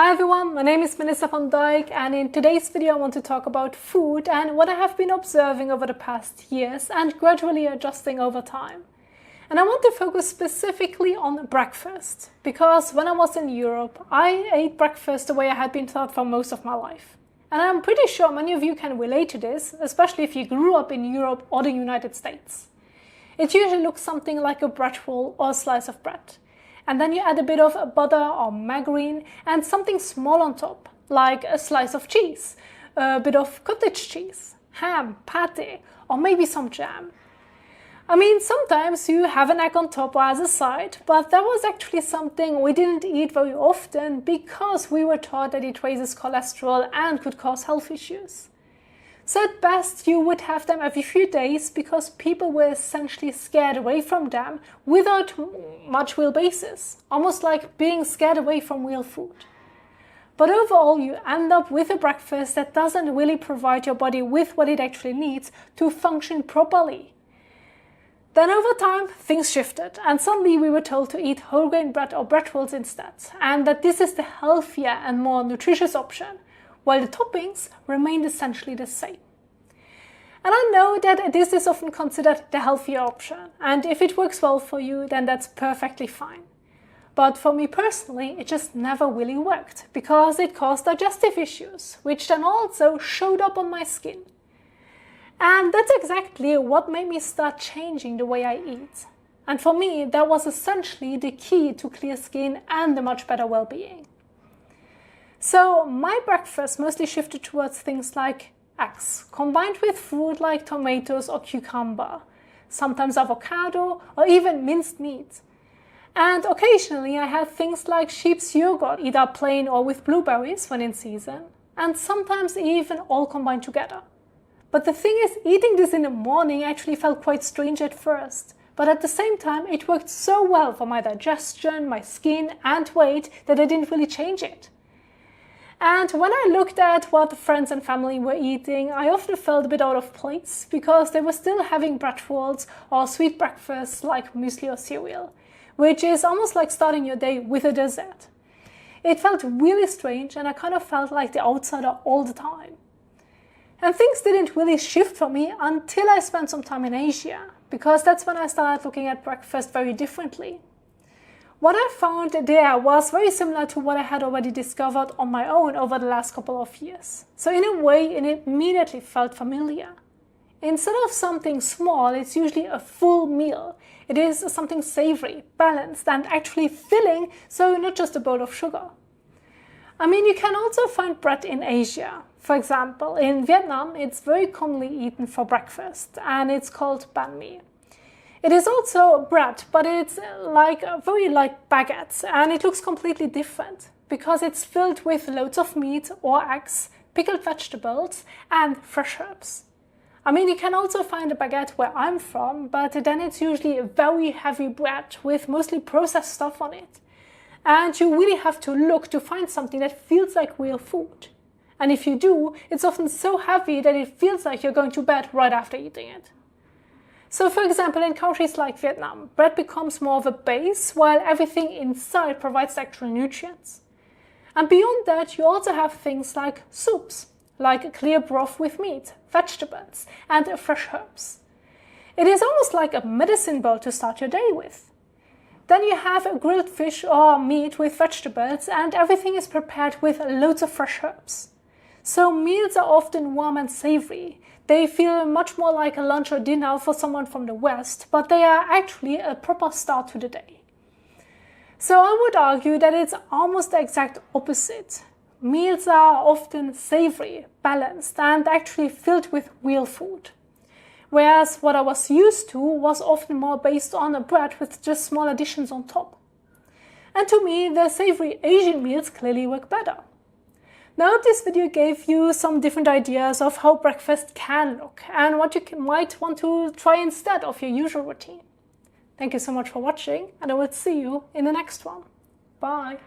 Hi everyone, my name is Melissa van Dijk, and in today's video I want to talk about food and what I have been observing over the past years and gradually adjusting over time. And I want to focus specifically on breakfast, because when I was in Europe, I ate breakfast the way I had been taught for most of my life. And I'm pretty sure many of you can relate to this, especially if you grew up in Europe or the United States. It usually looks something like a bread roll or a slice of bread. And then you add a bit of butter or margarine and something small on top, like a slice of cheese, a bit of cottage cheese, ham, pate, or maybe some jam. I mean, sometimes you have an egg on top or as a side, but that was actually something we didn't eat very often because we were taught that it raises cholesterol and could cause health issues. So at best you would have them every few days because people were essentially scared away from them without much real basis, almost like being scared away from real food. But overall you end up with a breakfast that doesn't really provide your body with what it actually needs to function properly. Then over time things shifted and suddenly we were told to eat whole grain bread or bread rolls instead, and that this is the healthier and more nutritious option, while the toppings remained essentially the same. And I know that this is often considered the healthier option, and if it works well for you, then that's perfectly fine. But for me personally, it just never really worked, because it caused digestive issues, which then also showed up on my skin. And that's exactly what made me start changing the way I eat. And for me, that was essentially the key to clear skin and a much better well-being. So my breakfast mostly shifted towards things like eggs, combined with fruit like tomatoes or cucumber, sometimes avocado or even minced meat. And occasionally I had things like sheep's yogurt, either plain or with blueberries when in season, and sometimes even all combined together. But the thing is, eating this in the morning actually felt quite strange at first, but at the same time it worked so well for my digestion, my skin and weight that I didn't really change it. And when I looked at what friends and family were eating, I often felt a bit out of place because they were still having bread rolls or sweet breakfasts like muesli or cereal, which is almost like starting your day with a dessert. It felt really strange and I kind of felt like the outsider all the time. And things didn't really shift for me until I spent some time in Asia, because that's when I started looking at breakfast very differently. What I found there was very similar to what I had already discovered on my own over the last couple of years. So in a way, it immediately felt familiar. Instead of something small, it's usually a full meal. It is something savory, balanced, and actually filling, so not just a bowl of sugar. I mean, you can also find bread in Asia. For example, in Vietnam, it's very commonly eaten for breakfast, and it's called banh mi. It is also bread, but it's very like baguettes, and it looks completely different because it's filled with loads of meat or eggs, pickled vegetables, and fresh herbs. I mean, you can also find a baguette where I'm from, but then it's usually a very heavy bread with mostly processed stuff on it. And you really have to look to find something that feels like real food. And if you do, it's often so heavy that it feels like you're going to bed right after eating it. So for example, in countries like Vietnam, bread becomes more of a base, while everything inside provides actual nutrients. And beyond that, you also have things like soups, like a clear broth with meat, vegetables, and fresh herbs. It is almost like a medicine bowl to start your day with. Then you have a grilled fish or meat with vegetables, and everything is prepared with loads of fresh herbs. So meals are often warm and savory. They feel much more like a lunch or dinner for someone from the West, but they are actually a proper start to the day. So I would argue that it's almost the exact opposite. Meals are often savory, balanced, and actually filled with real food. Whereas what I was used to was often more based on a bread with just small additions on top. And to me, the savory Asian meals clearly work better. Now, I hope this video gave you some different ideas of how breakfast can look and what you might want to try instead of your usual routine. Thank you so much for watching, and I will see you in the next one. Bye!